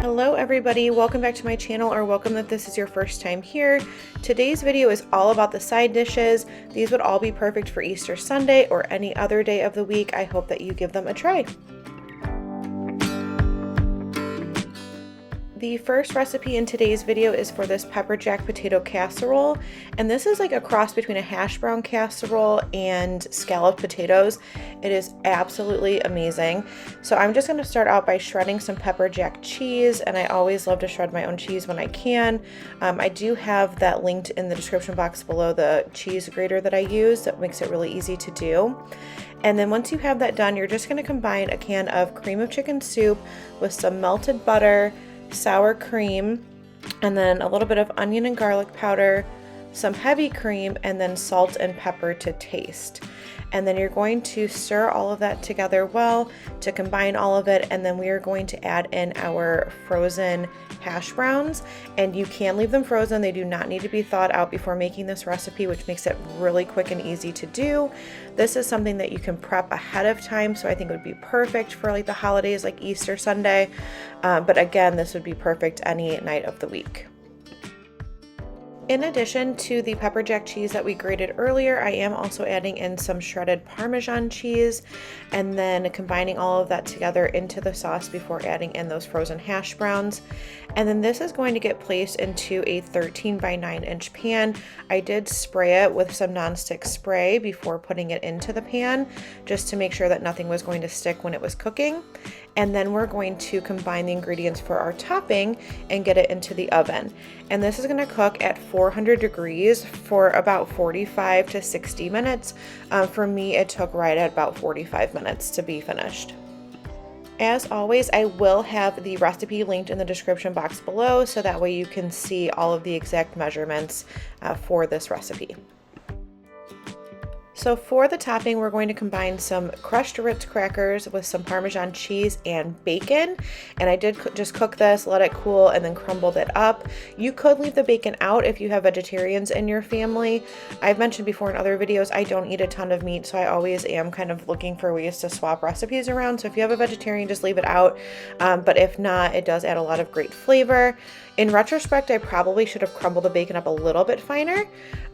Hello everybody, welcome back to my channel, or welcome if this is your first time here. Today's video is all about the side dishes. These would all be perfect for Easter Sunday or any other day of the week. I hope that you give them a try. The first recipe in today's video is for this pepper jack potato casserole, and this is like a cross between a hash brown casserole and scalloped potatoes. It is absolutely amazing. So I'm just going to start out by shredding some pepper jack cheese, and I always love to shred my own cheese when I can. I do have that linked in the description box below, the cheese grater that I use that makes it really easy to do. And then once you have that done, you're just going to combine a can of cream of chicken soup with some melted butter, sour cream, and then a little bit of onion and garlic powder, some heavy cream, and then salt and pepper to taste. And then you're going to stir all of that together well to combine all of it, and then we are going to add in our frozen hash browns, and you can leave them frozen. They do not need to be thawed out before making this recipe, which makes it really quick and easy to do. This is something that you can prep ahead of time, so I think it would be perfect for like the holidays like Easter Sunday, but again, this would be perfect any night of the week. In addition to the pepper jack cheese that we grated earlier, I am also adding in some shredded Parmesan cheese and then combining all of that together into the sauce before adding in those frozen hash browns. And then this is going to get placed into a 13 by 9 inch pan. I did spray it with some nonstick spray before putting it into the pan, just to make sure that nothing was going to stick when it was cooking. And then we're going to combine the ingredients for our topping and get it into the oven. And this is going to cook at 400 degrees for about 45 to 60 minutes. For me, it took right at about 45 minutes to be finished. As always, I will have the recipe linked in the description box below, so that way you can see all of the exact measurements for this recipe. So for the topping, we're going to combine some crushed Ritz crackers with some Parmesan cheese and bacon. And I did just cook this, let it cool, and then crumbled it up. You could leave the bacon out if you have vegetarians in your family. I've mentioned before in other videos, I don't eat a ton of meat, so I always am kind of looking for ways to swap recipes around. So if you have a vegetarian, just leave it out. But if not, it does add a lot of great flavor. In retrospect, I probably should have crumbled the bacon up a little bit finer,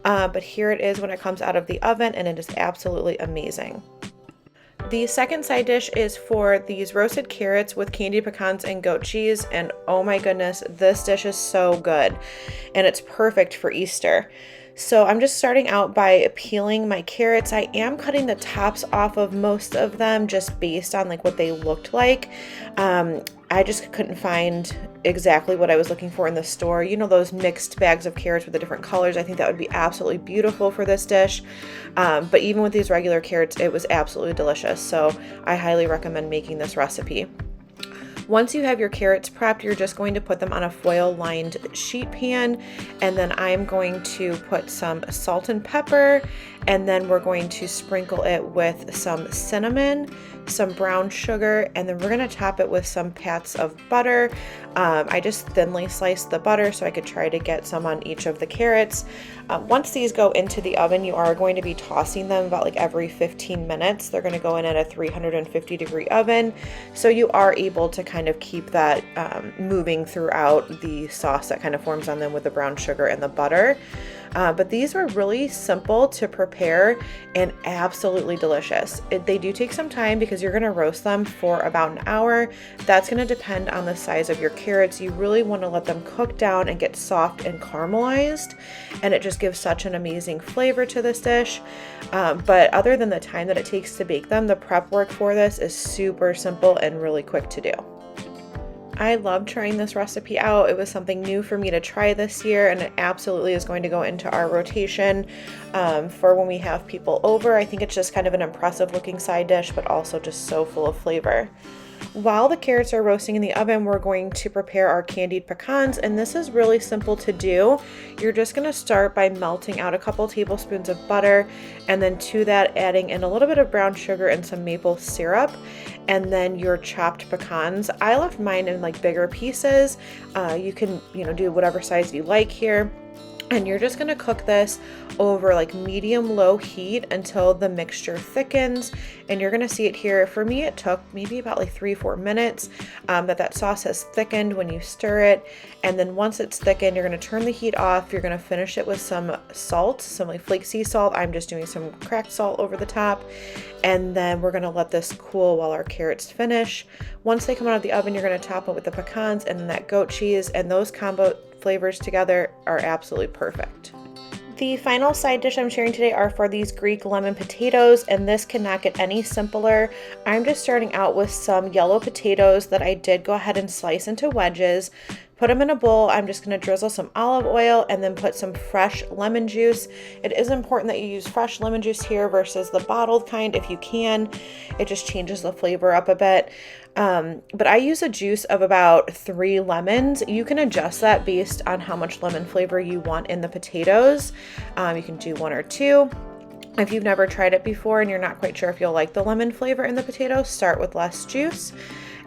but here it is when it comes out of the oven, and it is absolutely amazing. The second side dish is for these roasted carrots with candied pecans and goat cheese, and oh my goodness, this dish is so good, and it's perfect for Easter. So I'm just starting out by peeling my carrots. I am cutting the tops off of most of them just based on like what they looked like. I just couldn't find exactly what I was looking for in the store. You know, those mixed bags of carrots with the different colors. I think that would be absolutely beautiful for this dish. But even with these regular carrots, it was absolutely delicious. So I highly recommend making this recipe. Once you have your carrots prepped, you're just going to put them on a foil lined sheet pan, and then I'm going to put some salt and pepper, and then we're going to sprinkle it with some cinnamon, some brown sugar, and then we're going to top it with some pats of butter. I just thinly sliced the butter so I could try to get some on each of the carrots. Once these go into the oven, you are going to be tossing them about like every 15 minutes. They're going to go in at a 350 degree oven, so you are able to kind of keep that moving throughout the sauce that kind of forms on them with the brown sugar and the butter. But these were really simple to prepare and absolutely delicious. They do take some time because you're going to roast them for about an hour. That's going to depend on the size of your carrots. You really want to let them cook down and get soft and caramelized, and it just gives such an amazing flavor to this dish. But other than the time that it takes to bake them, the prep work for this is super simple and really quick to do. I love trying this recipe out. It was something new for me to try this year, and it absolutely is going to go into our rotation for when we have people over. I think it's just kind of an impressive looking side dish, but also just so full of flavor. While the carrots are roasting in the oven, we're going to prepare our candied pecans, and this is really simple to do. You're just going to start by melting out a couple tablespoons of butter, and then to that adding in a little bit of brown sugar and some maple syrup, and then your chopped pecans. I left mine in like bigger pieces. You can, do whatever size you like here. And you're just gonna cook this over like medium-low heat until the mixture thickens. And you're gonna see it here. For me, it took maybe about like 3-4 minutes that sauce has thickened when you stir it. And then once it's thickened, you're gonna turn the heat off. You're gonna finish it with some salt, some like flake sea salt. I'm just doing some cracked salt over the top. And then we're gonna let this cool while our carrots finish. Once they come out of the oven, you're gonna top it with the pecans and then that goat cheese, and those combo flavors together are absolutely perfect. The final side dish I'm sharing today are for these Greek lemon potatoes, and this cannot get any simpler. I'm just starting out with some yellow potatoes that I did go ahead and slice into wedges. Put them in a bowl. I'm just going to drizzle some olive oil and then put some fresh lemon juice. It is important that you use fresh lemon juice here versus the bottled kind if you can. It just changes the flavor up a bit. But I use a juice of about 3 lemons. You can adjust that based on how much lemon flavor you want in the potatoes. You can do 1 or 2. If you've never tried it before and you're not quite sure if you'll like the lemon flavor in the potatoes, start with less juice.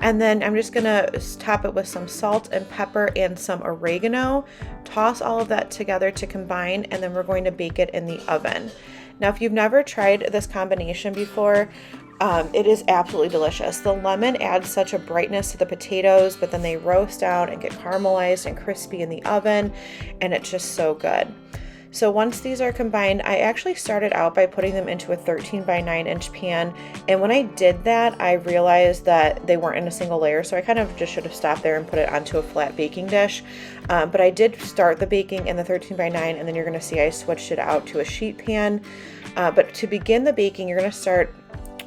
And then I'm just gonna top it with some salt and pepper and some oregano. Toss all of that together to combine, and then we're going to bake it in the oven. Now, if you've never tried this combination before, it is absolutely delicious. The lemon adds such a brightness to the potatoes, but then they roast down and get caramelized and crispy in the oven, and it's just so good. So once these are combined, I actually started out by putting them into a 13 by 9 inch pan. And when I did that, I realized that they weren't in a single layer. So I kind of just should have stopped there and put it onto a flat baking dish. But I did start the baking in the 13 by 9, and then you're gonna see I switched it out to a sheet pan. But to begin the baking, you're gonna start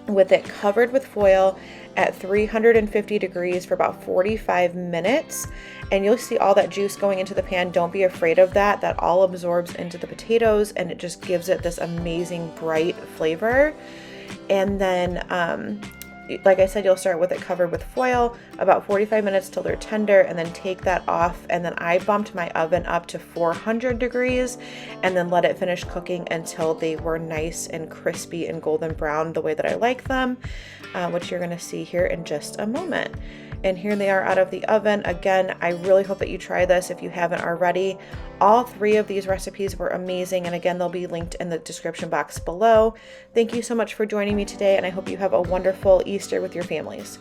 with it covered with foil at 350 degrees for about 45 minutes. And you'll see all that juice going into the pan. Don't be afraid of that. That all absorbs into the potatoes, and it just gives it this amazing bright flavor. And then, like I said, you'll start with it covered with foil, about 45 minutes till they're tender, and then take that off. And then I bumped my oven up to 400 degrees and then let it finish cooking until they were nice and crispy and golden brown the way that I like them, which you're gonna see here in just a moment. And here they are out of the oven. Again, I really hope that you try this if you haven't already. All 3 of these recipes were amazing, and again, they'll be linked in the description box below. Thank you so much for joining me today, and I hope you have a wonderful Easter with your families.